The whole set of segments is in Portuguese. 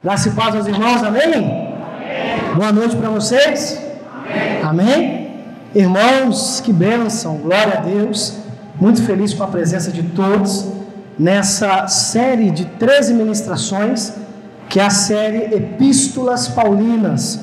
Graça e paz aos irmãos, amém? Amém. Boa noite para vocês. Amém. Amém. Irmãos, que bênção, glória a Deus. Muito feliz com a presença de todos nessa série de 13 ministrações, que é a série Epístolas Paulinas.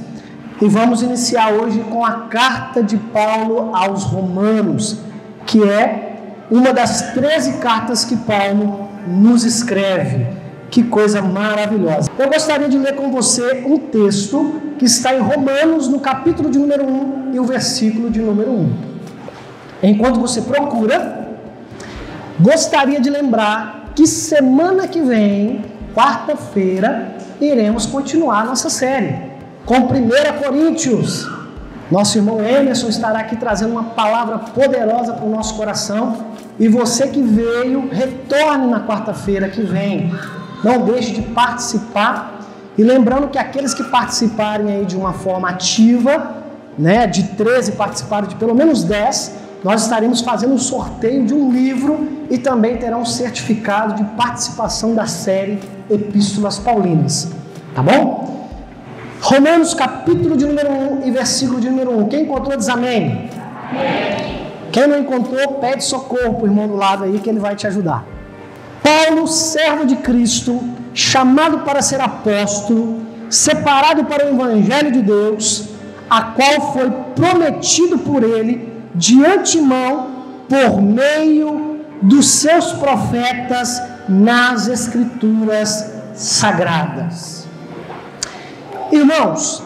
E vamos iniciar hoje com a carta de Paulo aos Romanos, que é uma das 13 cartas que Paulo nos escreve. Que coisa maravilhosa. Eu gostaria de ler com você um texto que está em Romanos, no capítulo de número 1 e o versículo de número 1. Enquanto você procura, gostaria de lembrar que semana que vem, quarta-feira, iremos continuar nossa série com 1 Coríntios. Nosso irmão Emerson estará aqui trazendo uma palavra poderosa para o nosso coração. E você que veio, retorne na quarta-feira que vem. Não deixe de participar. E lembrando que aqueles que participarem aí de uma forma ativa, de 13 participaram de pelo menos 10, nós estaremos fazendo um sorteio de um livro e também terão um certificado de participação da série Epístolas Paulinas. Tá bom? Romanos capítulo de número 1 e versículo de número 1. Quem encontrou diz amém. Amém. Quem não encontrou, pede socorro para o irmão do lado aí que ele vai te ajudar. Paulo, servo de Cristo, chamado para ser apóstolo, separado para o Evangelho de Deus, a qual foi prometido por ele de antemão por meio dos seus profetas nas Escrituras Sagradas. Irmãos,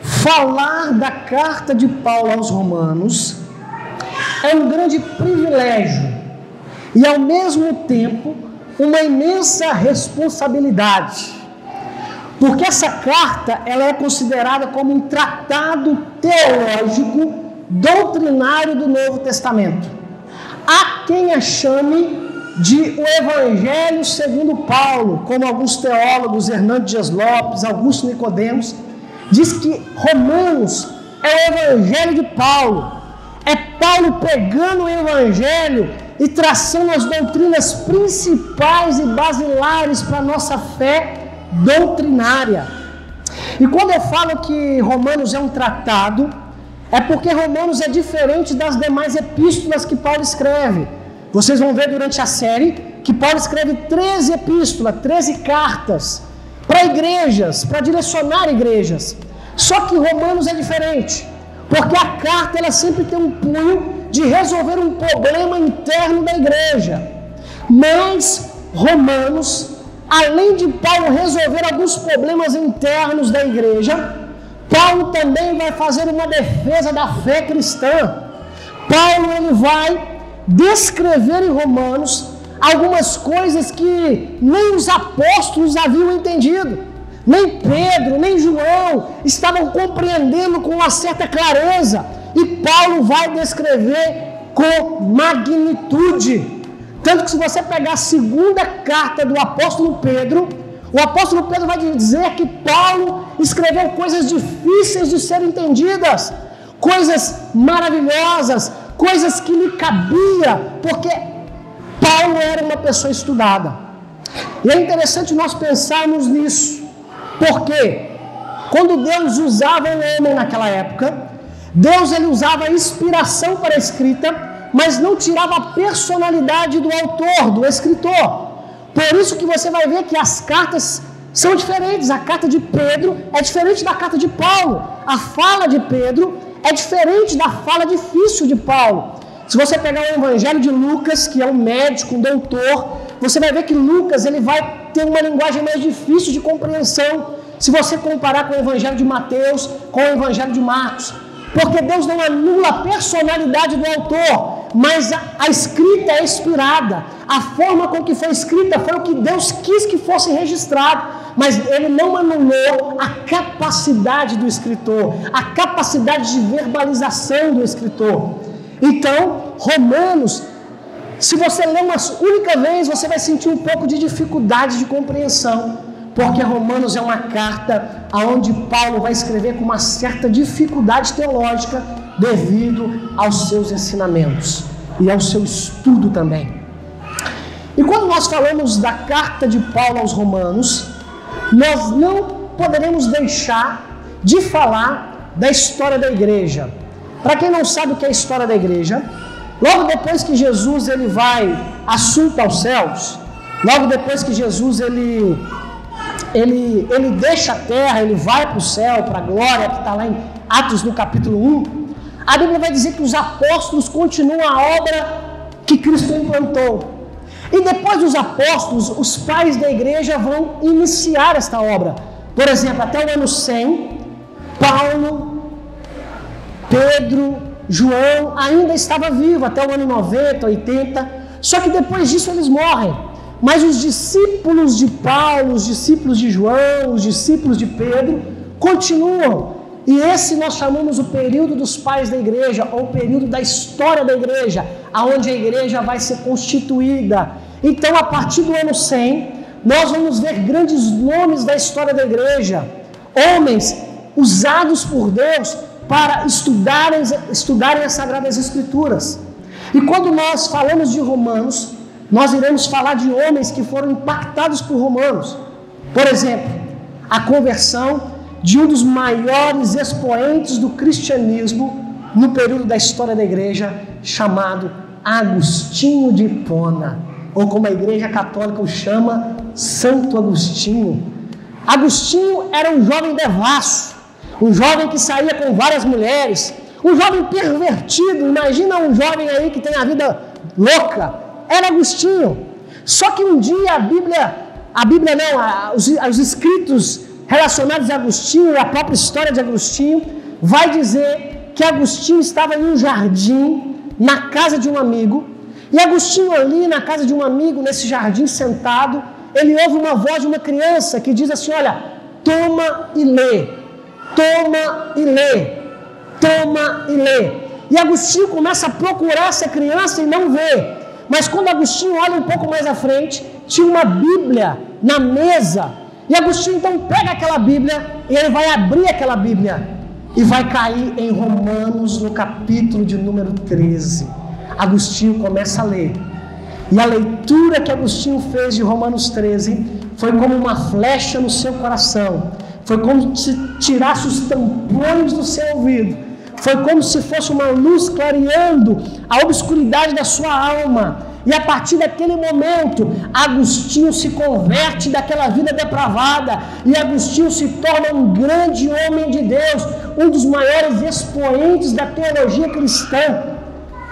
falar da carta de Paulo aos Romanos é um grande privilégio e, ao mesmo tempo, uma imensa responsabilidade, porque essa carta ela é considerada como um tratado teológico doutrinário do Novo Testamento. Há quem a chame de o Evangelho segundo Paulo, como alguns teólogos, Hernando Dias Lopes, Augusto Nicodemos, diz que Romanos é o Evangelho de Paulo. É Paulo pegando o Evangelho e traçando as doutrinas principais e basilares para a nossa fé doutrinária. E quando eu falo que Romanos é um tratado, é porque Romanos é diferente das demais epístolas que Paulo escreve. Vocês vão ver durante a série que Paulo escreve 13 epístolas, 13 cartas para igrejas, para direcionar igrejas. Só que Romanos é diferente, porque a carta ela sempre tem um punho de resolver um problema interno da igreja. Mas Romanos, além de Paulo resolver alguns problemas internos da igreja, Paulo também vai fazer uma defesa da fé cristã. Paulo ele vai descrever em Romanos algumas coisas que nem os apóstolos haviam entendido. Nem Pedro, nem João estavam compreendendo com uma certa clareza. E Paulo vai descrever com magnitude. Tanto que se você pegar a segunda carta do apóstolo Pedro, o apóstolo Pedro vai dizer que Paulo escreveu coisas difíceis de serem entendidas, coisas maravilhosas, coisas que lhe cabia, porque Paulo era uma pessoa estudada. E é interessante nós pensarmos nisso, porque quando Deus usava um homem naquela época, Deus ele usava a inspiração para a escrita, mas não tirava a personalidade do autor, do escritor. Por isso que você vai ver que as cartas são diferentes. A carta de Pedro é diferente da carta de Paulo. A fala de Pedro é diferente da fala difícil de Paulo. Se você pegar o Evangelho de Lucas, que é um médico, um doutor, você vai ver que Lucas ele vai ter uma linguagem mais difícil de compreensão, se você comparar com o Evangelho de Mateus, com o Evangelho de Marcos. Porque Deus não anula a personalidade do autor, mas a escrita é inspirada. A forma com que foi escrita foi o que Deus quis que fosse registrado, mas Ele não anulou a capacidade do escritor, a capacidade de verbalização do escritor. Então, Romanos, se você ler uma única vez, você vai sentir um pouco de dificuldade de compreensão. Porque Romanos é uma carta onde Paulo vai escrever com uma certa dificuldade teológica devido aos seus ensinamentos e ao seu estudo também. E quando nós falamos da carta de Paulo aos Romanos, nós não poderemos deixar de falar da história da igreja. Para quem não sabe o que é a história da igreja, logo depois que Jesus ele vai assunto aos céus, logo depois que Jesus ele deixa a terra, ele vai para o céu, para a glória, que está lá em Atos no capítulo 1, a Bíblia vai dizer que os apóstolos continuam a obra que Cristo implantou. E depois dos apóstolos, os pais da igreja vão iniciar esta obra. Por exemplo, até o ano 100, Paulo, Pedro, João ainda estava vivo, até o ano 90, 80. Só que depois disso eles morrem. Mas os discípulos de Paulo, os discípulos de João, os discípulos de Pedro continuam. E esse nós chamamos o período dos pais da igreja, ou o período da história da igreja, aonde a igreja vai ser constituída. Então, a partir do ano 100, nós vamos ver grandes nomes da história da igreja, homens usados por Deus para estudarem as Sagradas Escrituras. E quando nós falamos de Romanos, nós iremos falar de homens que foram impactados por Romanos. Por exemplo, a conversão de um dos maiores expoentes do cristianismo no período da história da igreja, chamado Agostinho de Hipona, ou como a igreja católica o chama, Santo Agostinho. Agostinho era um jovem devasso, um jovem que saía com várias mulheres, um jovem pervertido. Imagina um jovem aí que tem a vida louca. Era Agostinho. Só que um dia os escritos relacionados a Agostinho, a própria história de Agostinho, vai dizer que Agostinho estava em um jardim, na casa de um amigo, e Agostinho ali na casa de um amigo, nesse jardim sentado, ele ouve uma voz de uma criança que diz assim: olha, toma e lê, toma e lê, toma e lê. E Agostinho começa a procurar essa criança e não vê. Mas quando Agostinho olha um pouco mais à frente, tinha uma Bíblia na mesa. E Agostinho então pega aquela Bíblia e ele vai abrir aquela Bíblia e vai cair em Romanos no capítulo de número 13. Agostinho começa a ler. E a leitura que Agostinho fez de Romanos 13 foi como uma flecha no seu coração. Foi como se tirasse os tampões do seu ouvido. Foi como se fosse uma luz clareando a obscuridade da sua alma. E a partir daquele momento, Agostinho se converte daquela vida depravada. E Agostinho se torna um grande homem de Deus, um dos maiores expoentes da teologia cristã.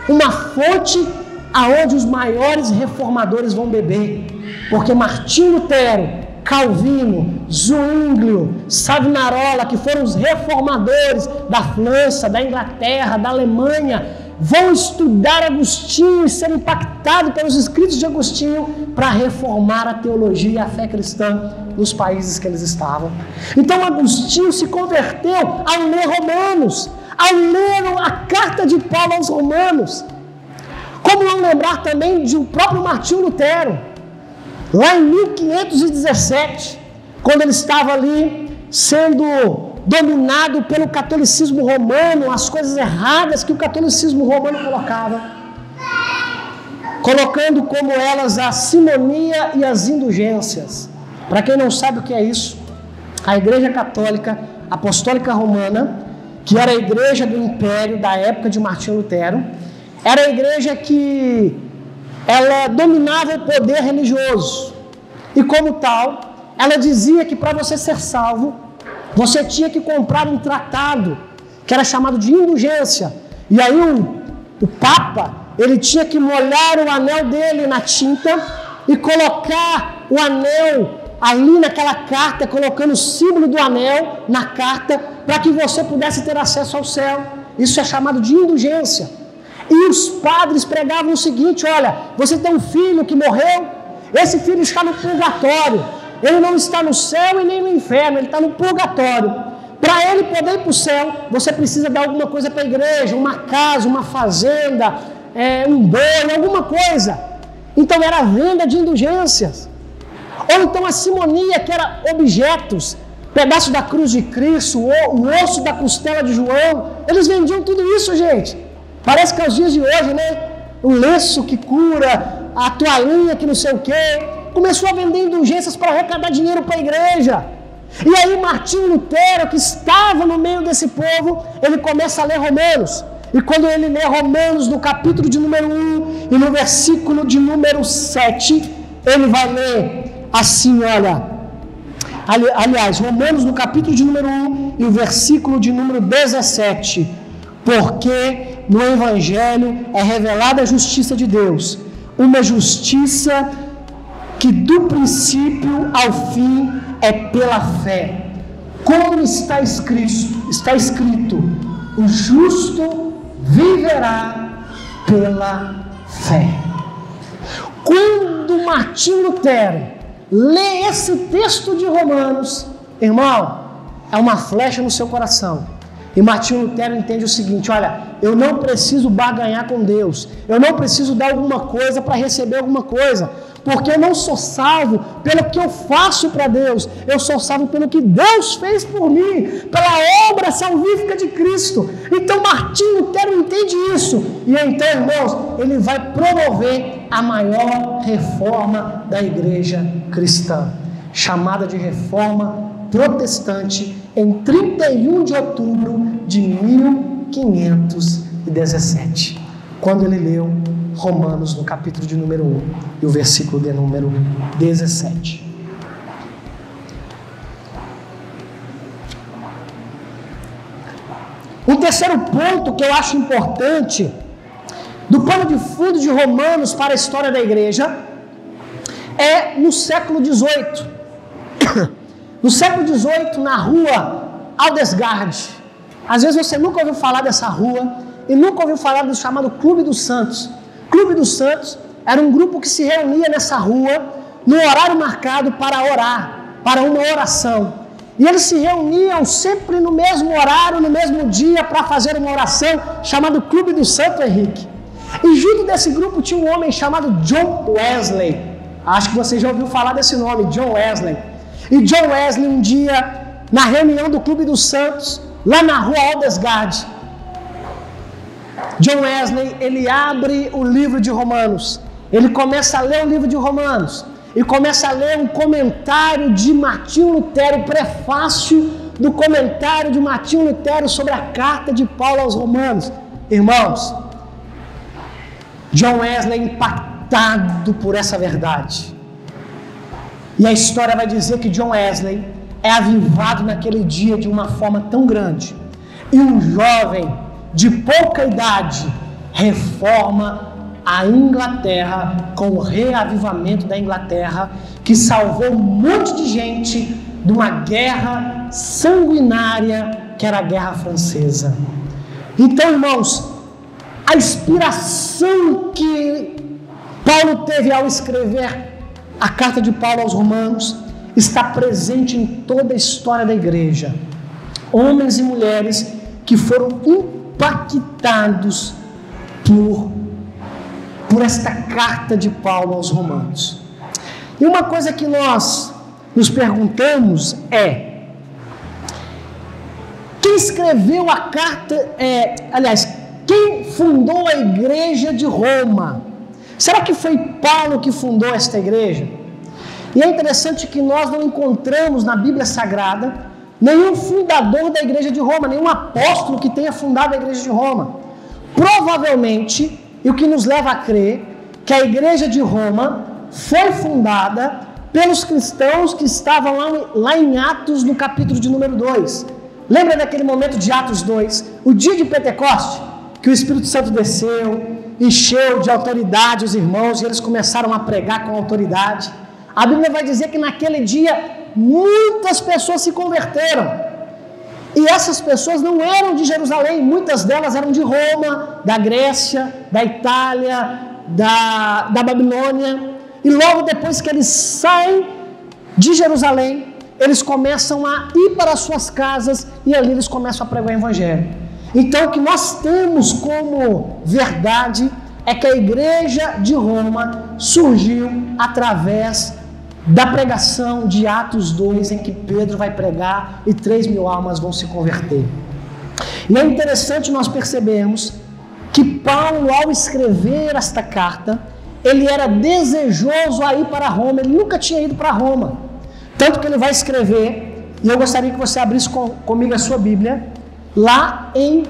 Uma fonte aonde os maiores reformadores vão beber. Porque Martinho Lutero, Calvino, Zwinglio, Savonarola, que foram os reformadores da França, da Inglaterra, da Alemanha, vão estudar Agostinho e ser impactados pelos escritos de Agostinho para reformar a teologia e a fé cristã nos países que eles estavam. Então Agostinho se converteu ao ler Romanos, ao ler a carta de Paulo aos Romanos. Como não lembrar também de o próprio Martinho Lutero, lá em 1517, quando ele estava ali sendo dominado pelo catolicismo romano, as coisas erradas que o catolicismo romano colocava, colocando como elas a simonia e as indulgências. Para quem não sabe o que é isso, a Igreja Católica Apostólica Romana, que era a igreja do Império da época de Martinho Lutero, era a igreja que ela dominava o poder religioso. E como tal, ela dizia que para você ser salvo, você tinha que comprar um tratado, que era chamado de indulgência. E aí o Papa, ele tinha que molhar o anel dele na tinta e colocar o anel ali naquela carta, colocando o símbolo do anel na carta, para que você pudesse ter acesso ao céu. Isso é chamado de indulgência. E os padres pregavam o seguinte: olha, você tem um filho que morreu, esse filho está no purgatório, ele não está no céu e nem no inferno, ele está no purgatório. Para ele poder ir para o céu, você precisa dar alguma coisa para a igreja, uma casa, uma fazenda, um boi, alguma coisa. Então era a venda de indulgências. Ou então a simonia, que era objetos, pedaço da cruz de Cristo, o osso da costela de João. Eles vendiam tudo isso, gente. Parece que aos dias de hoje, né? O lenço que cura, a toalhinha que não sei o quê. começou a vender indulgências para arrecadar dinheiro para a igreja. E aí Martinho Lutero, que estava no meio desse povo, ele começa a ler Romanos. E quando ele lê Romanos no capítulo de número 1 e no versículo de número 7, ele vai ler assim, olha, aliás, Romanos no capítulo de número 1 e o versículo de número 17, porque no Evangelho é revelada a justiça de Deus, uma justiça que do princípio ao fim é pela fé. Como está escrito, o justo viverá pela fé. Quando Martinho Lutero lê esse texto de Romanos, irmão, é uma flecha no seu coração. E Martinho Lutero entende o seguinte: olha, eu não preciso barganhar com Deus, eu não preciso dar alguma coisa para receber alguma coisa, porque eu não sou salvo pelo que eu faço para Deus, eu sou salvo pelo que Deus fez por mim, pela obra salvífica de Cristo. Então Martinho Lutero entende isso, e então, irmãos, ele vai promover a maior reforma da igreja cristã, chamada de Reforma Protestante, em 31 de outubro de 1517, quando ele leu Romanos no capítulo de número 1 e o versículo de número 17. Um terceiro ponto que eu acho importante do pano de fundo de Romanos para a história da igreja é no século XVIII. No século XVIII, na rua Aldesgard. Às vezes você nunca ouviu falar dessa rua e nunca ouviu falar do chamado Clube dos Santos. Clube dos Santos era um grupo que se reunia nessa rua no horário marcado para orar, para uma oração. E eles se reuniam sempre no mesmo horário, no mesmo dia, para fazer uma oração chamada Clube dos Santos, Henrique. E junto desse grupo tinha um homem chamado John Wesley. Acho que você já ouviu falar desse nome, John Wesley. E John Wesley, um dia, na reunião do Clube dos Santos, lá na rua Aldesgard, John Wesley, ele abre o livro de Romanos, ele começa a ler o livro de Romanos, e começa a ler um comentário de Martinho Lutero, o prefácio do comentário de Martinho Lutero sobre a carta de Paulo aos Romanos. Irmãos, John Wesley é impactado por essa verdade. E a história vai dizer que John Wesley é avivado naquele dia de uma forma tão grande. E um jovem de pouca idade reforma a Inglaterra com o reavivamento da Inglaterra, que salvou um monte de gente de uma guerra sanguinária que era a Guerra Francesa. Então, irmãos, a inspiração que Paulo teve ao escrever a carta de Paulo aos Romanos está presente em toda a história da igreja. Homens e mulheres que foram impactados por esta carta de Paulo aos Romanos. E uma coisa que nós nos perguntamos é: quem escreveu a carta, quem fundou a igreja de Roma? Será que foi Paulo que fundou esta igreja? E é interessante que nós não encontramos na Bíblia Sagrada nenhum fundador da igreja de Roma, nenhum apóstolo que tenha fundado a igreja de Roma. Provavelmente, e o que nos leva a crer, que a igreja de Roma foi fundada pelos cristãos que estavam lá em Atos, no capítulo de número 2. Lembra daquele momento de Atos 2, o dia de Pentecoste, que o Espírito Santo desceu, encheu de autoridade os irmãos, e eles começaram a pregar com autoridade. A Bíblia vai dizer que naquele dia muitas pessoas se converteram. E essas pessoas não eram de Jerusalém, muitas delas eram de Roma, da Grécia, da Itália, da Babilônia. E logo depois que eles saem de Jerusalém, eles começam a ir para as suas casas e ali eles começam a pregar o Evangelho. Então, o que nós temos como verdade é que a igreja de Roma surgiu através da pregação de Atos 2, em que Pedro vai pregar e 3.000 almas vão se converter. E é interessante nós percebermos que Paulo, ao escrever esta carta, ele era desejoso a ir para Roma, ele nunca tinha ido para Roma. Tanto que ele vai escrever, e eu gostaria que você abrisse comigo a sua Bíblia, lá em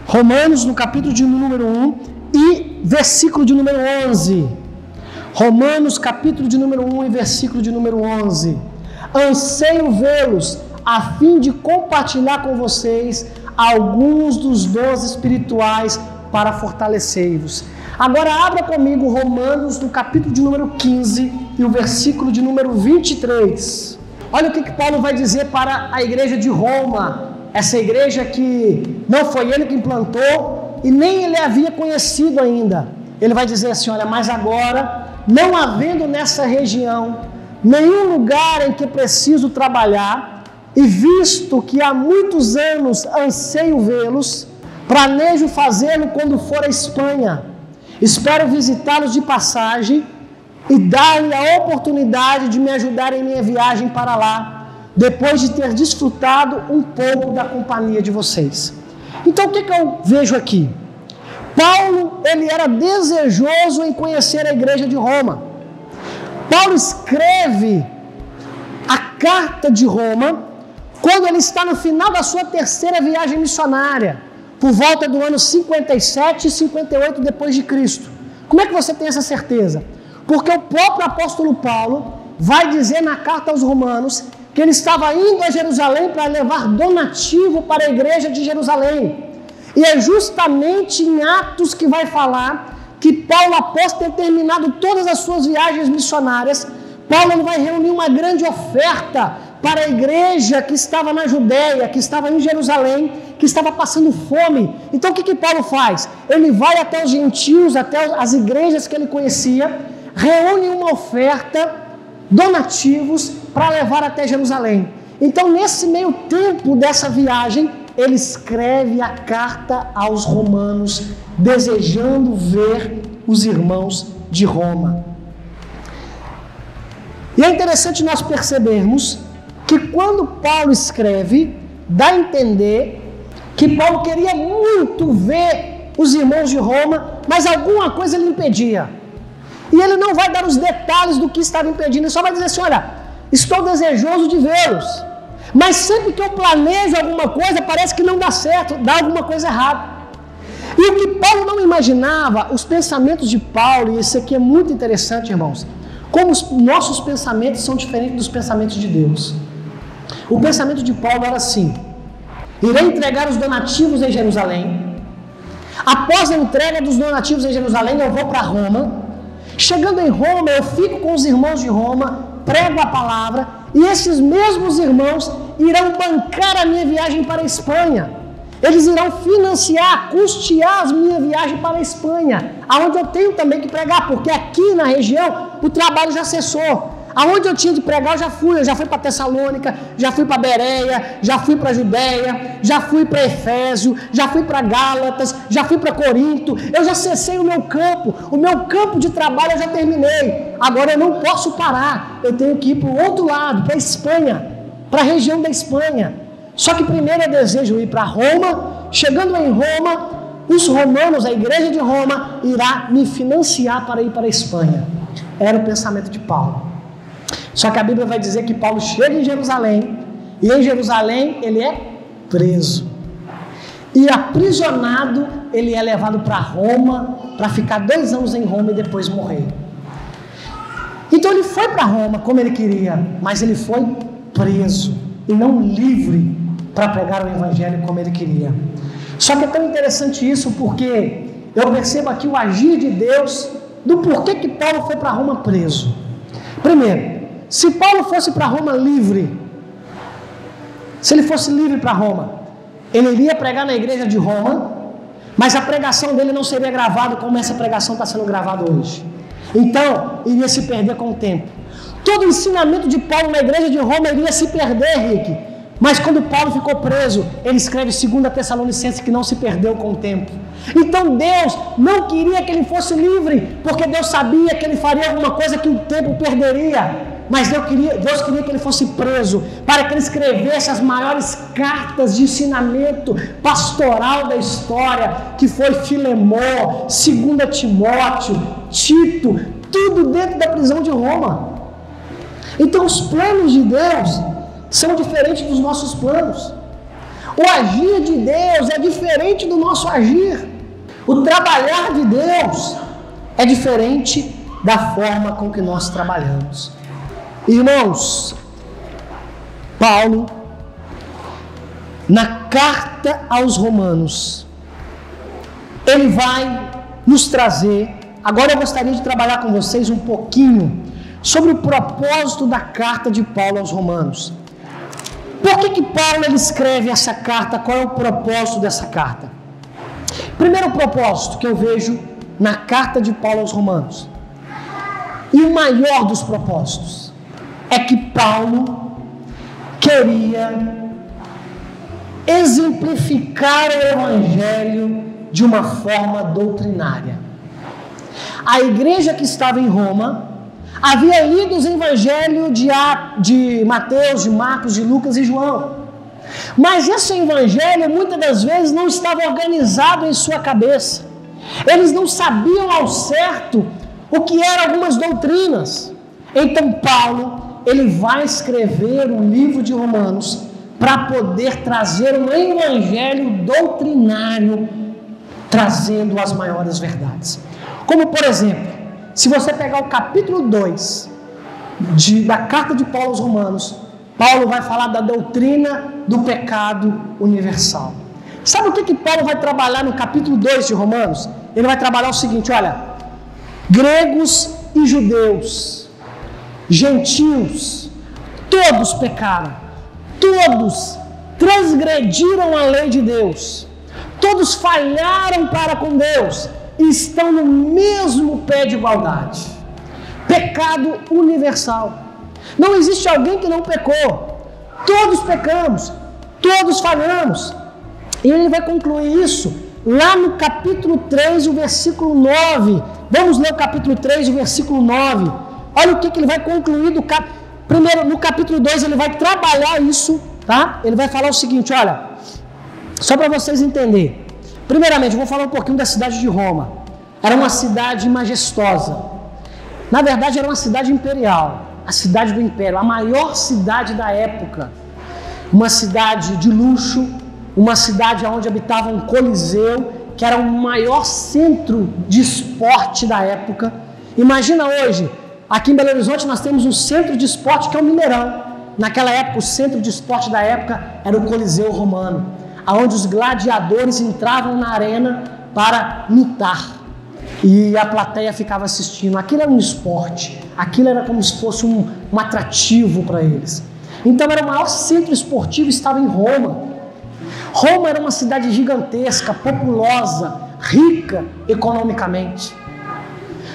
Romanos, no capítulo de número 1 e versículo de número 11. Romanos, capítulo de número 1 e versículo de número 11. Anseio vê-los, a fim de compartilhar com vocês alguns dos dons espirituais para fortalecei-vos. Agora abra comigo Romanos, no capítulo de número 15 e o versículo de número 23. Olha o que Paulo vai dizer para a igreja de Roma, essa igreja que não foi ele que implantou e nem ele havia conhecido ainda. Ele vai dizer assim, olha, mas agora, não havendo nessa região nenhum lugar em que preciso trabalhar, e visto que há muitos anos anseio vê-los, planejo fazê-lo quando for à Espanha. Espero visitá-los de passagem e dar-lhe a oportunidade de me ajudar em minha viagem para lá, depois de ter desfrutado um pouco da companhia de vocês. Então o que eu vejo aqui? Paulo, ele era desejoso em conhecer a igreja de Roma. Paulo escreve a carta de Roma quando ele está no final da sua terceira viagem missionária, por volta do ano 57 e 58 depois de Cristo. Como é que você tem essa certeza? Porque o próprio apóstolo Paulo vai dizer na carta aos Romanos que ele estava indo a Jerusalém para levar donativo para a igreja de Jerusalém. E é justamente em Atos que vai falar que Paulo, após ter terminado todas as suas viagens missionárias, Paulo vai reunir uma grande oferta para a igreja que estava na Judéia, que estava em Jerusalém, que estava passando fome. Então o que Paulo faz? Ele vai até os gentios, até as igrejas que ele conhecia, reúne uma oferta, donativos, para levar até Jerusalém. Então nesse meio tempo dessa viagem, ele escreve a carta aos romanos, desejando ver os irmãos de Roma. E é interessante nós percebermos que quando Paulo escreve, dá a entender que Paulo queria muito ver os irmãos de Roma, mas alguma coisa lhe impedia. E ele não vai dar os detalhes do que estava impedindo, ele só vai dizer assim, olha, estou desejoso de vê-los, mas sempre que eu planejo alguma coisa, parece que não dá certo, dá alguma coisa errada. E o que Paulo não imaginava, os pensamentos de Paulo, e isso aqui é muito interessante, irmãos, como os nossos pensamentos são diferentes dos pensamentos de Deus. O pensamento de Paulo era assim, irei entregar os donativos em Jerusalém, após a entrega dos donativos em Jerusalém, eu vou para Roma, chegando em Roma, eu fico com os irmãos de Roma, prego a palavra, e esses mesmos irmãos irão bancar a minha viagem para a Espanha. Eles irão financiar, custear a minha viagem para a Espanha, aonde eu tenho também que pregar, porque aqui na região o trabalho já cessou. Aonde eu tinha de pregar, eu já fui para Tessalônica, já fui para Bereia, já fui para Judéia, já fui para Efésio, já fui para Gálatas, já fui para Corinto, eu já cessei o meu campo de trabalho eu já terminei. Agora eu não posso parar, eu tenho que ir para o outro lado, para a Espanha, para a região da Espanha. Só que primeiro eu desejo ir para Roma, chegando em Roma, os romanos, a igreja de Roma, irá me financiar para ir para a Espanha. Era o pensamento de Paulo. Só que a Bíblia vai dizer que Paulo chega em Jerusalém, e em Jerusalém ele é preso. E aprisionado, ele é levado para Roma, para ficar 2 anos em Roma e depois morrer. Então ele foi para Roma como ele queria, mas ele foi preso, e não livre para pregar o Evangelho como ele queria. Só que é tão interessante isso, porque eu percebo aqui o agir de Deus, do porquê que Paulo foi para Roma preso. Primeiro, se Paulo fosse para Roma livre, se ele fosse livre para Roma, ele iria pregar na igreja de Roma, mas a pregação dele não seria gravada como essa pregação está sendo gravada hoje. Então, iria se perder com o tempo. Todo o ensinamento de Paulo na igreja de Roma iria se perder, Rick. Mas quando Paulo ficou preso, ele escreve 2 Tessalonicenses que não se perdeu com o tempo. Então Deus não queria que ele fosse livre, porque Deus sabia que ele faria alguma coisa que o tempo perderia. mas Deus queria que ele fosse preso, para que ele escrevesse as maiores cartas de ensinamento pastoral da história, que foi Filemão, 2 Timóteo, Tito, tudo dentro da prisão de Roma. Então os planos de Deus são diferentes dos nossos planos. O agir de Deus é diferente do nosso agir. O trabalhar de Deus é diferente da forma com que nós trabalhamos. Irmãos, Paulo, na carta aos Romanos, ele vai nos trazer. Agora eu gostaria de trabalhar com vocês um pouquinho sobre o propósito da carta de Paulo aos Romanos. Por que Paulo ele escreve essa carta? Qual é o propósito dessa carta? Primeiro propósito que eu vejo na carta de Paulo aos Romanos, e o maior dos propósitos, é que Paulo queria exemplificar o Evangelho de uma forma doutrinária. A igreja que estava em Roma havia lido os evangelhos de Mateus, de Marcos, de Lucas e João. Mas esse evangelho muitas das vezes não estava organizado em sua cabeça. Eles não sabiam ao certo o que eram algumas doutrinas. Então Paulo, ele vai escrever o livro de Romanos para poder trazer um evangelho doutrinário, trazendo as maiores verdades. Como por exemplo, se você pegar o capítulo 2 da carta de Paulo aos Romanos, Paulo vai falar da doutrina do pecado universal. Sabe o que Paulo vai trabalhar no capítulo 2 de Romanos? Ele vai trabalhar o seguinte, olha, gregos e judeus, gentios, todos pecaram, todos transgrediram a lei de Deus, todos falharam para com Deus, e estão no mesmo pé de igualdade. Pecado universal. Não existe alguém que não pecou. Todos pecamos, todos falhamos. E ele vai concluir isso lá no capítulo 3, o versículo 9. Vamos ler o capítulo 3, o versículo 9. Olha o que ele vai concluir do Primeiro, no capítulo 2, ele vai trabalhar isso, tá? Ele vai falar o seguinte, olha, só para vocês entenderem. Primeiramente, eu vou falar um pouquinho da cidade de Roma. Era uma cidade majestosa. Na verdade, era uma cidade imperial. A cidade do império, a maior cidade da época. Uma cidade de luxo, uma cidade onde habitava um coliseu, que era o maior centro de esporte da época. Imagina hoje, aqui em Belo Horizonte nós temos um centro de esporte que é o Mineirão. Naquela época, o centro de esporte da época era o Coliseu Romano, onde os gladiadores entravam na arena para lutar e a plateia ficava assistindo. Aquilo era um esporte, aquilo era como se fosse um atrativo para eles. Então era o maior centro esportivo, estava em Roma. Roma era uma cidade gigantesca, populosa, rica economicamente.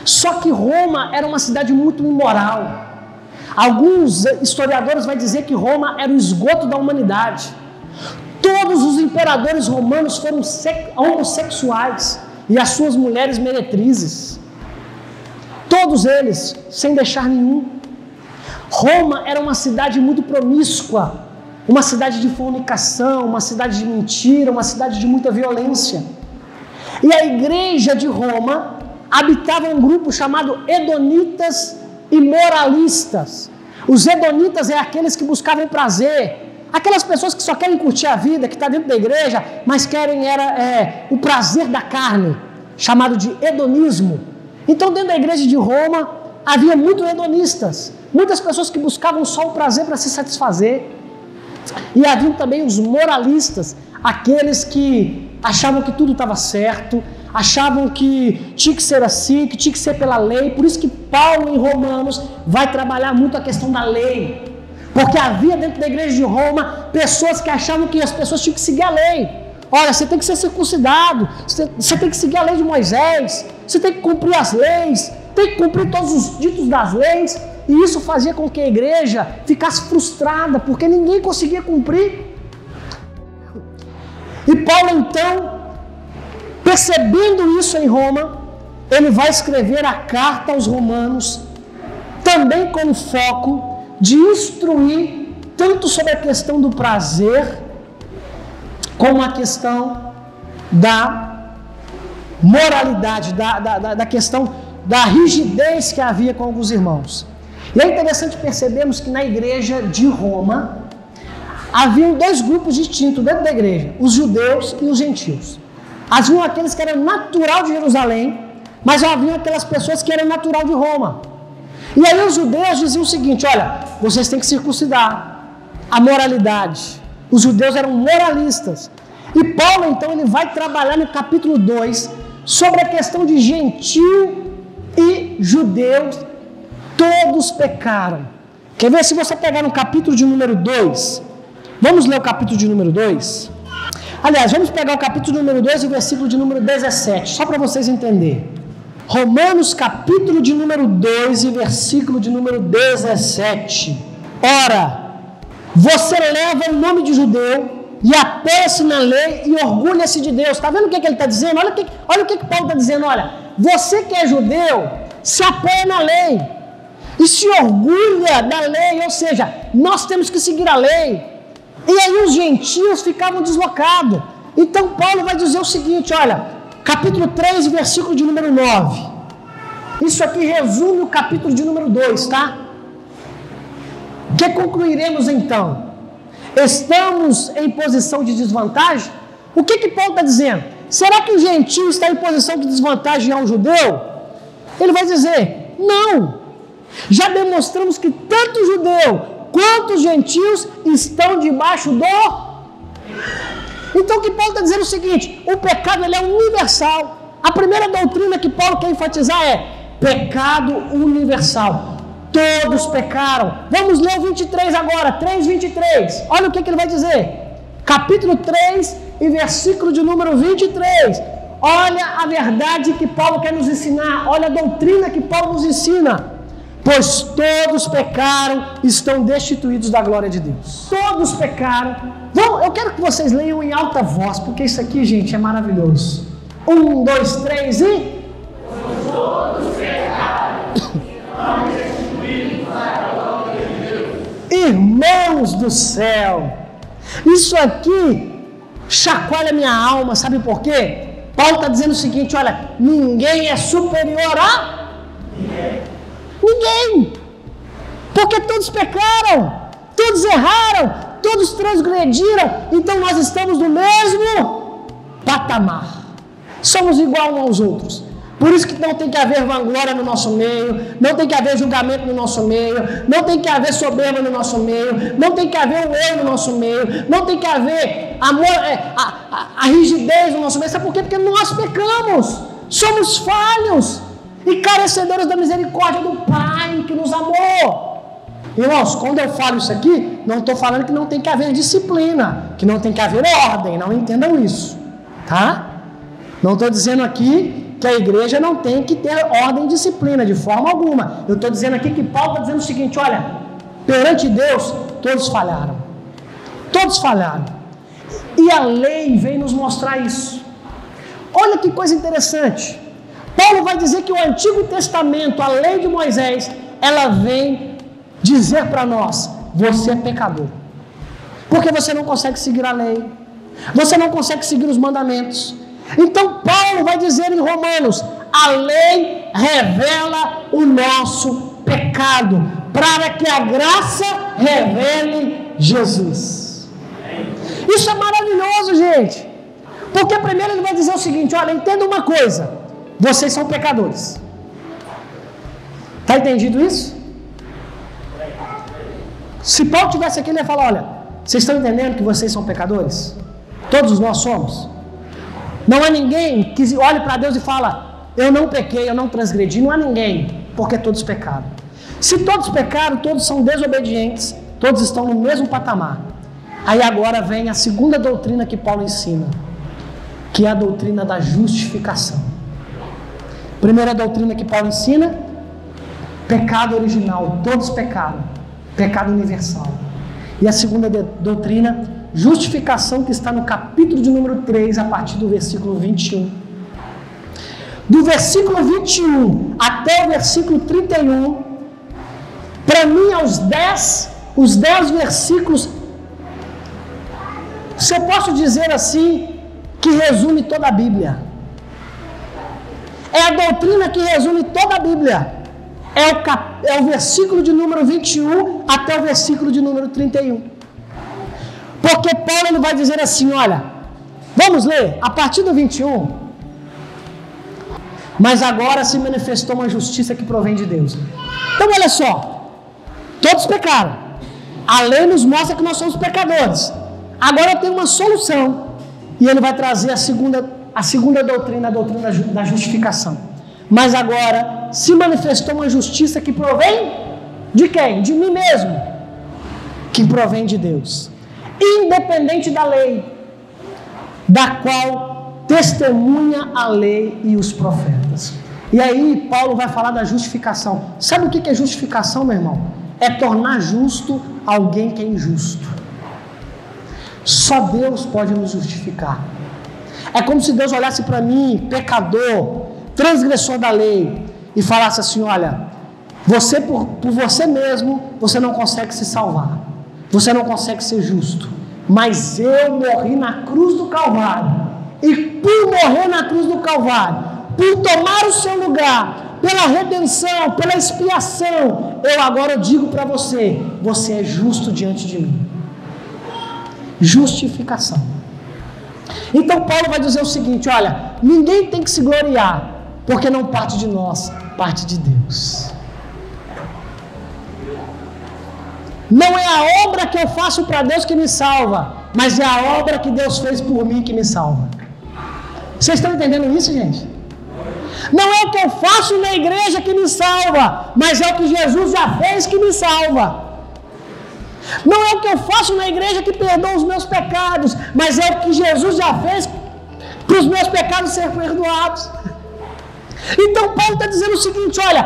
Só que Roma era uma cidade muito imoral. Alguns historiadores vão dizer que Roma era o esgoto da humanidade. Todos os imperadores romanos foram homossexuais e as suas mulheres meretrizes. Todos eles, sem deixar nenhum. Roma era uma cidade muito promíscua, uma cidade de fornicação, uma cidade de mentira, uma cidade de muita violência. E a igreja de Roma habitava um grupo chamado Edonitas e Moralistas. Os Edonitas é aqueles que buscavam prazer, aquelas pessoas que só querem curtir a vida, que está dentro da igreja, mas querem o prazer da carne, chamado de hedonismo. Então dentro da igreja de Roma havia muitos hedonistas, muitas pessoas que buscavam só o prazer para se satisfazer. E haviam também os moralistas, aqueles que achavam que tudo estava certo, achavam que tinha que ser assim, que tinha que ser pela lei. Por isso que Paulo em Romanos vai trabalhar muito a questão da lei, porque havia dentro da igreja de Roma pessoas que achavam que as pessoas tinham que seguir a lei. Olha, você tem que ser circuncidado, você tem que seguir a lei de Moisés, você tem que cumprir as leis, tem que cumprir todos os ditos das leis. E isso fazia com que a igreja ficasse frustrada, porque ninguém conseguia cumprir. E Paulo, então, percebendo isso em Roma, ele vai escrever a carta aos Romanos, também com o foco de instruir tanto sobre a questão do prazer, como a questão da moralidade, da questão da rigidez que havia com alguns irmãos. E é interessante percebermos que na igreja de Roma, haviam dois grupos distintos dentro da igreja, os judeus e os gentios. Haviam aqueles que eram natural de Jerusalém, mas haviam aquelas pessoas que eram natural de Roma. E aí os judeus diziam o seguinte: olha, vocês têm que circuncidar a moralidade. Os judeus eram moralistas. E Paulo, então, ele vai trabalhar no capítulo 2 sobre a questão de gentil e judeus, todos pecaram. Quer ver? Se você pegar no capítulo de número 2, vamos ler o capítulo de número 2? Aliás, vamos pegar o capítulo número 2 e o versículo de número 17, só para vocês entenderem. Romanos, capítulo de número 2 e versículo de número 17. Ora, você leva o nome de judeu e apoia-se na lei e orgulha-se de Deus. Está vendo o que ele está dizendo? Olha o que Paulo está dizendo. Olha, você que é judeu, se apoia na lei e se orgulha da lei, ou seja, nós temos que seguir a lei. E aí os gentios ficavam deslocados. Então Paulo vai dizer o seguinte, olha, capítulo 3, versículo de número 9. Isso aqui resume o capítulo de número 2, tá? Que concluiremos então? Estamos em posição de desvantagem? O que Paulo está dizendo? Será que o gentio está em posição de desvantagem ao judeu? Ele vai dizer, não. Já demonstramos que tanto o judeu quanto os gentios estão debaixo do... Então o que Paulo está dizendo é o seguinte, o pecado ele é universal. A primeira doutrina que Paulo quer enfatizar é pecado universal. Todos pecaram. Vamos ler o 23 agora, 3:23. Olha o que ele vai dizer. Capítulo 3 e versículo de número 23. Olha a verdade que Paulo quer nos ensinar. Olha a doutrina que Paulo nos ensina. Pois todos pecaram, estão destituídos da glória de Deus. Todos pecaram. Eu quero que vocês leiam em alta voz, porque isso aqui, gente, é maravilhoso. 1, 2, 3 e... Todos pecaram, estão destituídos da glória de Deus. Irmãos do céu, isso aqui chacoalha minha alma, sabe por quê? Paulo está dizendo o seguinte, olha, ninguém é superior a... Ninguém, porque todos pecaram, todos erraram, todos transgrediram, então nós estamos no mesmo patamar, somos igual uns aos outros. Por isso que não tem que haver vanglória no nosso meio, não tem que haver julgamento no nosso meio, não tem que haver soberba no nosso meio, não tem que haver o eu no nosso meio, não tem que haver amor, a rigidez no nosso meio. Sabe por quê? Porque nós pecamos, somos falhos e carecedores da misericórdia do Pai que nos amou. Irmãos, quando eu falo isso aqui, não estou falando que não tem que haver disciplina, que não tem que haver ordem, não entendam isso, tá? Não estou dizendo aqui que a igreja não tem que ter ordem e disciplina, de forma alguma. Eu estou dizendo aqui que Paulo está dizendo o seguinte, olha, perante Deus, todos falharam. Todos falharam. E a lei vem nos mostrar isso. Olha que coisa interessante. Paulo vai dizer que o Antigo Testamento, a lei de Moisés, ela vem dizer para nós, você é pecador. Porque você não consegue seguir a lei. Você não consegue seguir os mandamentos. Então Paulo vai dizer em Romanos, a lei revela o nosso pecado, para que a graça revele Jesus. Isso é maravilhoso, gente. Porque primeiro ele vai dizer o seguinte, olha, entenda uma coisa, vocês são pecadores. Está entendido isso? Se Paulo estivesse aqui, ele ia falar, olha, vocês estão entendendo que vocês são pecadores? Todos nós somos. Não há ninguém que olhe para Deus e fala, eu não pequei, eu não transgredi. Não há ninguém, porque todos pecaram. Se todos pecaram, todos são desobedientes, todos estão no mesmo patamar. Aí agora vem a segunda doutrina que Paulo ensina, que é a doutrina da justificação. Primeira doutrina que Paulo ensina, pecado original, todos pecaram, pecado universal. E a segunda doutrina, justificação, que está no capítulo de número 3, a partir do versículo 21. Do versículo 21 até o versículo 31, Para mim, os 10 versículos, se eu posso dizer assim, que resume toda a Bíblia. É a doutrina que resume toda a Bíblia. É o versículo de número 21 até o versículo de número 31. Porque Paulo ele vai dizer assim, olha, vamos ler, a partir do 21. Mas agora se manifestou uma justiça que provém de Deus. Então olha só, todos pecaram. A lei nos mostra que nós somos pecadores. Agora tem uma solução. E ele vai trazer a segunda doutrina, a doutrina da justificação. Mas agora se manifestou uma justiça que provém de quem? De mim mesmo. Que provém de Deus. Independente da lei, da qual testemunha a lei e os profetas. E aí Paulo vai falar da justificação. Sabe o que é justificação, meu irmão? É tornar justo alguém que é injusto. Só Deus pode nos justificar. É como se Deus olhasse para mim, pecador, transgressor da lei, e falasse assim, olha, você por você mesmo, você não consegue se salvar. Você não consegue ser justo. Mas eu morri na cruz do Calvário. E por morrer na cruz do Calvário, por tomar o seu lugar, pela redenção, pela expiação, eu agora digo para você, você é justo diante de mim. Justificação. Então Paulo vai dizer o seguinte, olha, ninguém tem que se gloriar, porque não parte de nós, parte de Deus. Não é a obra que eu faço para Deus que me salva, mas é a obra que Deus fez por mim que me salva. Vocês estão entendendo isso, gente? Não é o que eu faço na igreja que me salva, mas é o que Jesus já fez que me salva. Não é o que eu faço na igreja que perdoa os meus pecados, mas é o que Jesus já fez para os meus pecados serem perdoados. Então Paulo está dizendo o seguinte, olha,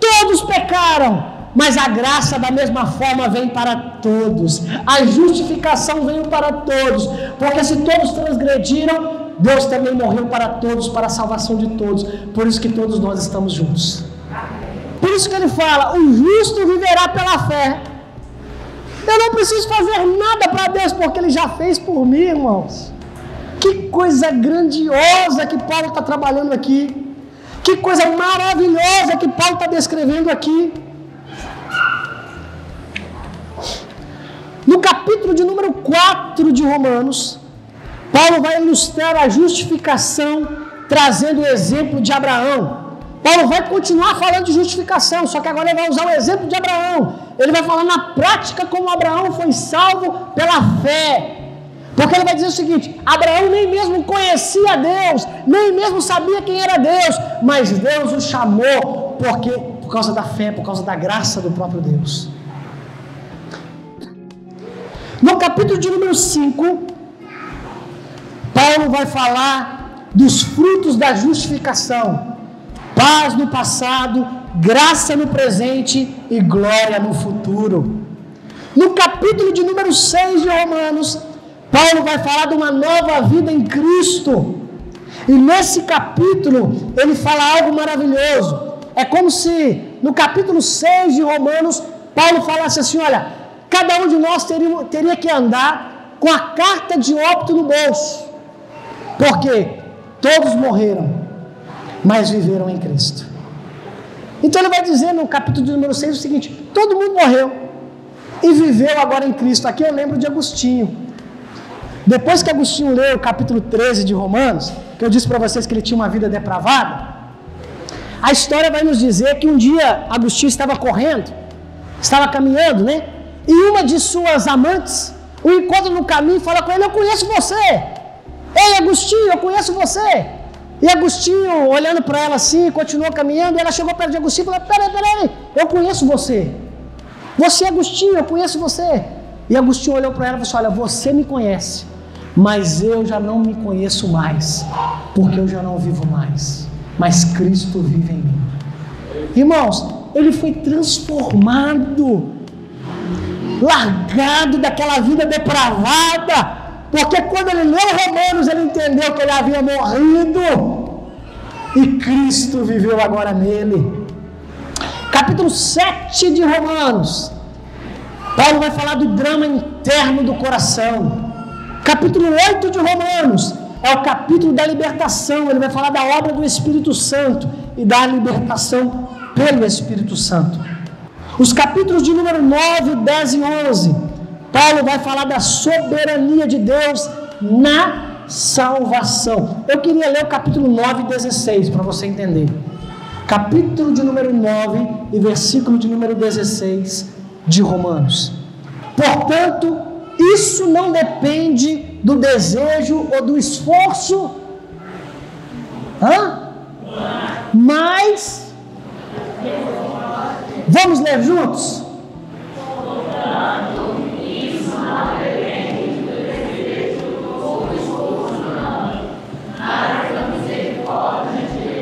todos pecaram, mas a graça da mesma forma vem para todos. A justificação veio para todos, porque se todos transgrediram, Deus também morreu para todos, para a salvação de todos. Por isso que todos nós estamos juntos. Por isso que ele fala, o justo viverá pela fé. Eu não preciso fazer nada para Deus, porque Ele já fez por mim, irmãos. Que coisa grandiosa que Paulo está trabalhando aqui. Que coisa maravilhosa que Paulo está descrevendo aqui. No capítulo de número 4 de Romanos, Paulo vai ilustrar a justificação, trazendo o exemplo de Abraão. Paulo vai continuar falando de justificação, só que agora ele vai usar o exemplo de Abraão. Ele vai falar na prática como Abraão foi salvo pela fé. Porque ele vai dizer o seguinte, Abraão nem mesmo conhecia Deus, nem mesmo sabia quem era Deus, mas Deus o chamou por causa da fé, por causa da graça do próprio Deus. No capítulo de número 5, Paulo vai falar dos frutos da justificação. Paz no passado, graça no presente e glória no futuro. No capítulo de número 6 de Romanos, Paulo vai falar de uma nova vida em Cristo. E nesse capítulo, ele fala algo maravilhoso. É como se, no capítulo 6 de Romanos, Paulo falasse assim, olha, cada um de nós teria que andar com a carta de óbito no bolso. Porque todos morreram, mas viveram em Cristo. Então ele vai dizer no capítulo de número 6 o seguinte, todo mundo morreu e viveu agora em Cristo. Aqui eu lembro de Agostinho. Depois que Agostinho leu o capítulo 13 de Romanos, que eu disse para vocês que ele tinha uma vida depravada, a história vai nos dizer que um dia Agostinho estava correndo, estava caminhando, né? E uma de suas amantes o encontra no caminho e fala com ele, eu conheço você. Ei, Agostinho, eu conheço você. E Agostinho, olhando para ela assim, continuou caminhando, e ela chegou perto de Agostinho e falou, peraí, eu conheço você. Você, Agostinho, eu conheço você. E Agostinho olhou para ela e falou assim, olha, você me conhece, mas eu já não me conheço mais, porque eu já não vivo mais, mas Cristo vive em mim. Irmãos, ele foi transformado, largado daquela vida depravada, porque quando ele leu Romanos, ele entendeu que ele havia morrido, e Cristo viveu agora nele. Capítulo 7 de Romanos, Paulo vai falar do drama interno do coração. Capítulo 8 de Romanos é o capítulo da libertação. Ele vai falar da obra do Espírito Santo e da libertação pelo Espírito Santo. Os capítulos de número 9, 10 e 11, Paulo vai falar da soberania de Deus na salvação. Eu queria ler o capítulo 9 e 16 para você entender. Capítulo de número 9 e versículo de número 16 de Romanos. Portanto, isso não depende do desejo ou do esforço, mas vamos ler juntos?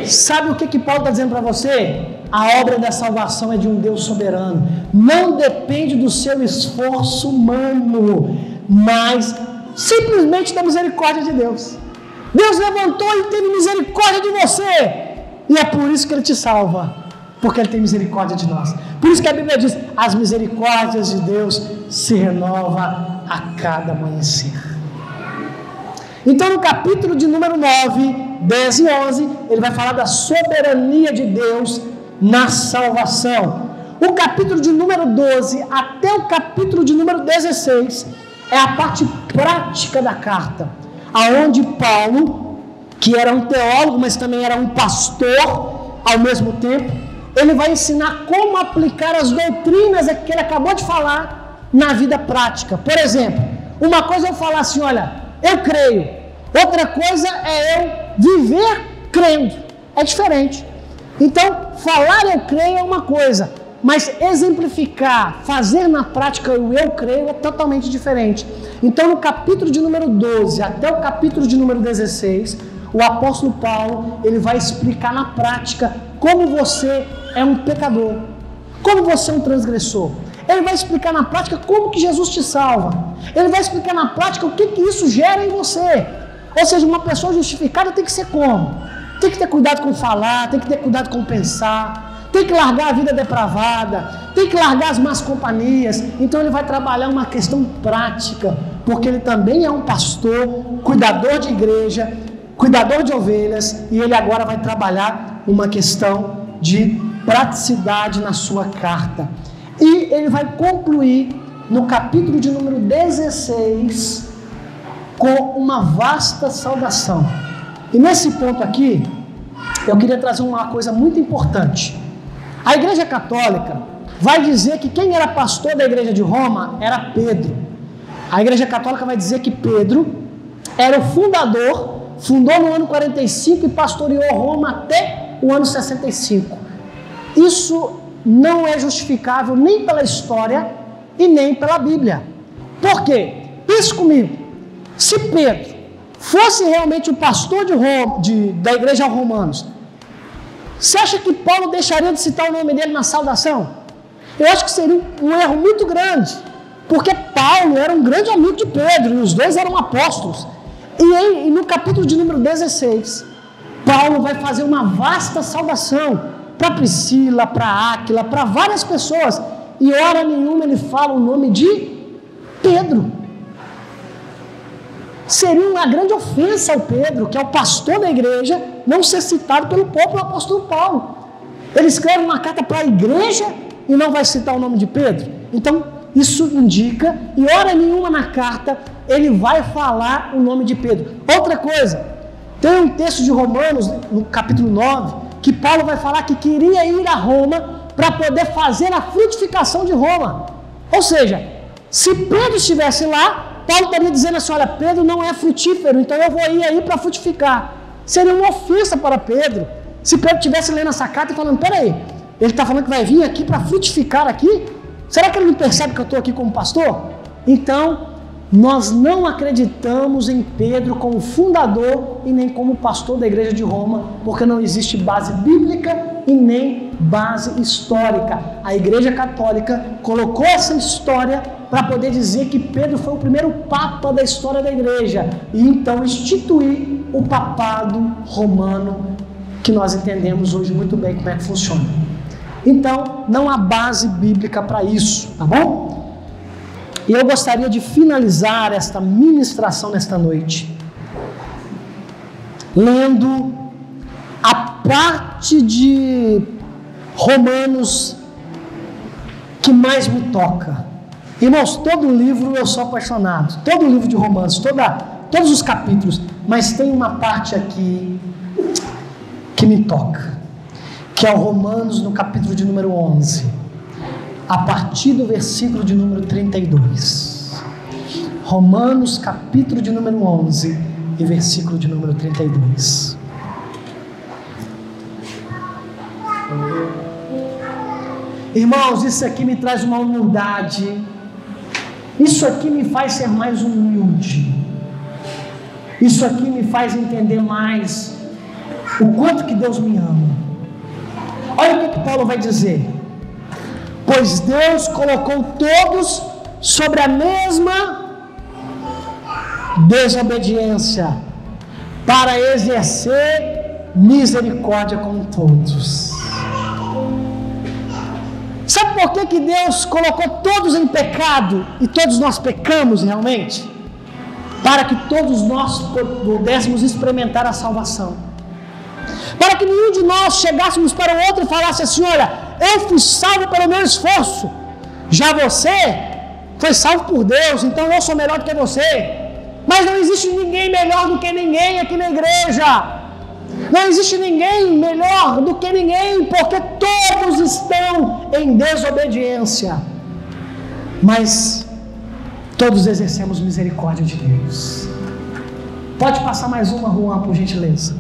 Sabe o que Paulo está dizendo para você? A obra da salvação é de um Deus soberano. Não depende do seu esforço humano, mas simplesmente da misericórdia de Deus. Deus levantou e teve misericórdia de você. E é por isso que Ele te salva. Porque Ele tem misericórdia de nós. Por isso que a Bíblia diz, as misericórdias de Deus se renovam a cada amanhecer. Então no capítulo de número 9, 10 e 11, ele vai falar da soberania de Deus na salvação. O capítulo de número 12 até o capítulo de número 16 é a parte prática da carta, aonde Paulo, que era um teólogo, mas também era um pastor ao mesmo tempo, ele vai ensinar como aplicar as doutrinas que ele acabou de falar na vida prática. Por exemplo, uma coisa é eu falar assim, olha, eu creio. Outra coisa é eu viver crendo. É diferente. Então, falar eu creio é uma coisa, mas exemplificar, fazer na prática o eu creio é totalmente diferente. Então, no capítulo de número 12 até o capítulo de número 16, o apóstolo Paulo, ele vai explicar na prática como você é um pecador, como você é um transgressor. Ele vai explicar na prática como que Jesus te salva. Ele vai explicar na prática o que isso gera em você. Ou seja, uma pessoa justificada tem que ser como? Tem que ter cuidado com falar, tem que ter cuidado com pensar, tem que largar a vida depravada, tem que largar as más companhias. Então ele vai trabalhar uma questão prática, porque ele também é um pastor, cuidador de igreja, cuidador de ovelhas, e ele agora vai trabalhar uma questão de praticidade na sua carta. E ele vai concluir no capítulo de número 16 com uma vasta saudação. E nesse ponto aqui, eu queria trazer uma coisa muito importante. A Igreja Católica vai dizer que quem era pastor da Igreja de Roma era Pedro. A Igreja Católica vai dizer que Pedro era o fundador, fundou no ano 45 e pastoreou Roma até o ano 65. Isso não é justificável nem pela história e nem pela Bíblia. Por quê? Pense comigo. Se Pedro fosse realmente o pastor da igreja aos Romanos, você acha que Paulo deixaria de citar o nome dele na saudação? Eu acho que seria um erro muito grande, porque Paulo era um grande amigo de Pedro, e os dois eram apóstolos. E no capítulo de número 16, Paulo vai fazer uma vasta saudação para Priscila, para Áquila, para várias pessoas, e hora nenhuma ele fala o nome de Pedro. Seria uma grande ofensa ao Pedro, que é o pastor da igreja, não ser citado pelo próprio apóstolo Paulo. Ele escreve uma carta para a igreja e não vai citar o nome de Pedro. Então, isso indica, e hora nenhuma na carta, ele vai falar o nome de Pedro. Outra coisa, tem um texto de Romanos, no capítulo 9, que Paulo vai falar que queria ir a Roma para poder fazer a frutificação de Roma. Ou seja, se Pedro estivesse lá, Paulo estaria dizendo assim, olha, Pedro não é frutífero, então eu vou ir aí para frutificar. Seria uma ofensa para Pedro. Se Pedro estivesse lendo essa carta e falando, peraí, ele está falando que vai vir aqui para frutificar aqui? Será que ele não percebe que eu estou aqui como pastor? Então, nós não acreditamos em Pedro como fundador e nem como pastor da igreja de Roma, porque não existe base bíblica e nem base histórica. A igreja católica colocou essa história para poder dizer que Pedro foi o primeiro papa da história da igreja e então instituir o papado romano, que nós entendemos hoje muito bem como é que funciona. Então, não há base bíblica para isso, tá bom? E eu gostaria de finalizar esta ministração nesta noite, lendo a parte de Romanos que mais me toca. Irmãos, todo livro eu sou apaixonado, todo livro de Romanos, todos os capítulos, mas tem uma parte aqui que me toca, que é o Romanos no capítulo de número 11, a partir do versículo de número 32. Romanos capítulo de número 11 e versículo de número 32. Irmãos, isso aqui me traz uma humildade, isso aqui me faz ser mais humilde, isso aqui me faz entender mais o quanto que Deus me ama. Olha o que Paulo vai dizer: pois Deus colocou todos sobre a mesma desobediência, para exercer misericórdia com todos. Sabe por que Deus colocou todos em pecado e todos nós pecamos realmente? Para que todos nós pudéssemos experimentar a salvação. Para que nenhum de nós chegássemos para o outro e falasse assim: olha, eu fui salvo pelo meu esforço, já você foi salvo por Deus, então eu sou melhor do que você. Mas não existe ninguém melhor do que ninguém aqui na igreja. Não existe ninguém melhor do que ninguém, porque todos estão em desobediência. Mas todos exercemos misericórdia de Deus. Pode passar mais uma, Juan, por gentileza.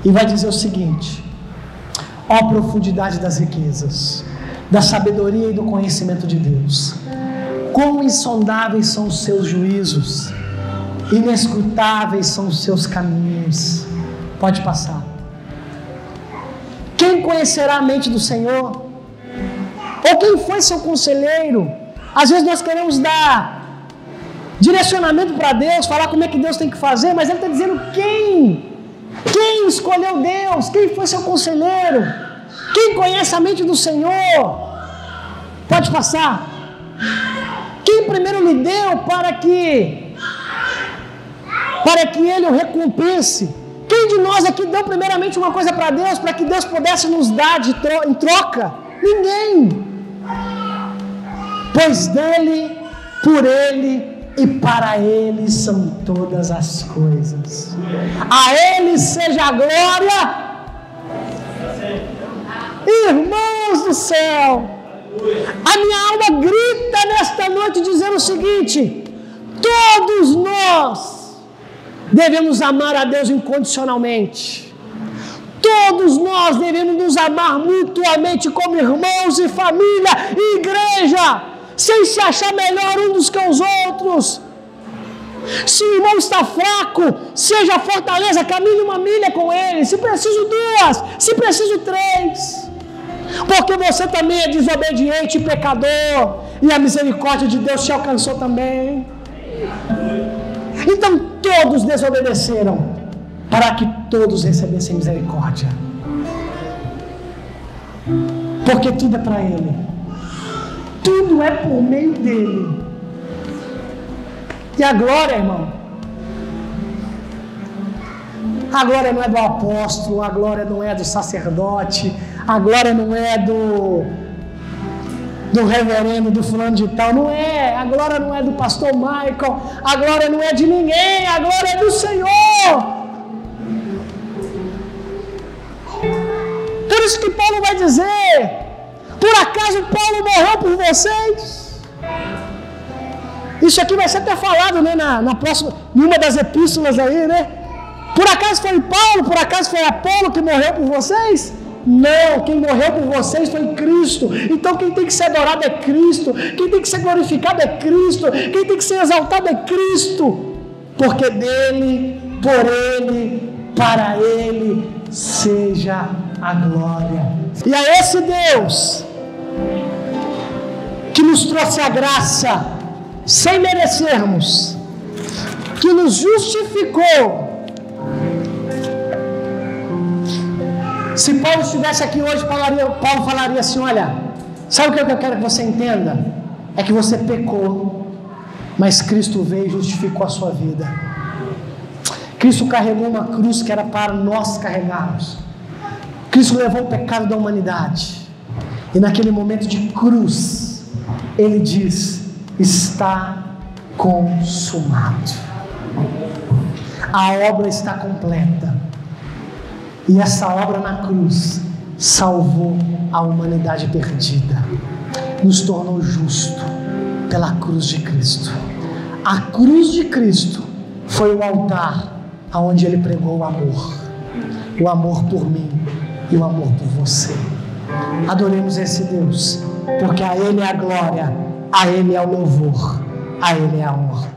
E vai dizer o seguinte: ó profundidade das riquezas, da sabedoria e do conhecimento de Deus, quão insondáveis são os seus juízos, inescrutáveis são os seus caminhos. Pode passar. Quem conhecerá a mente do Senhor? Ou quem foi seu conselheiro? Às vezes nós queremos dar direcionamento para Deus, falar como é que Deus tem que fazer, mas Ele está dizendo quem escolheu Deus? Quem foi seu conselheiro? Quem conhece a mente do Senhor? Pode passar. Quem primeiro lhe deu para que Ele o recompense? Quem de nós aqui deu primeiramente uma coisa para Deus, para que Deus pudesse nos dar em troca? Ninguém. Pois dele, por ele e para ele são todas as coisas. A ele seja a glória. Irmãos do céu, a minha alma grita nesta noite dizendo o seguinte: todos nós devemos amar a Deus incondicionalmente. Todos nós devemos nos amar mutuamente como irmãos e família e igreja, sem se achar melhor uns dos que os outros. Se o irmão está fraco, seja fortaleza, caminhe uma milha com ele. Se preciso 2, se preciso 3. Porque você também é desobediente e pecador, e a misericórdia de Deus te alcançou também. Então todos desobedeceram, para que todos recebessem misericórdia. Porque tudo é para Ele, tudo é por meio dEle. E a glória, irmão, a glória não é do apóstolo, a glória não é do sacerdote, a glória não é do reverendo, do fulano de tal, não é. A glória não é do pastor Michael, a glória não é de ninguém, a glória é do Senhor. Por isso que Paulo vai dizer: por acaso Paulo morreu por vocês? Isso aqui vai ser até falado, né, na próxima, em uma das epístolas aí, né? Por acaso foi Paulo, por acaso foi Apolo que morreu por vocês? Não, quem morreu por vocês foi Cristo. Então quem tem que ser adorado é Cristo, quem tem que ser glorificado é Cristo, quem tem que ser exaltado é Cristo, porque dele, por ele, para ele seja a glória. E a esse Deus que nos trouxe a graça sem merecermos, que nos justificou Se Paulo estivesse aqui hoje, Paulo falaria assim: olha, sabe o que eu quero que você entenda? É que você pecou, mas Cristo veio e justificou a sua vida. Cristo carregou uma cruz que era para nós carregarmos. Cristo levou o pecado da humanidade. E naquele momento de cruz, Ele diz: está consumado. A obra está completa. E essa obra na cruz salvou a humanidade perdida. Nos tornou justo pela cruz de Cristo. A cruz de Cristo foi o altar aonde Ele pregou o amor. O amor por mim e o amor por você. Adoremos esse Deus, porque a Ele é a glória, a Ele é o louvor, a Ele é a honra.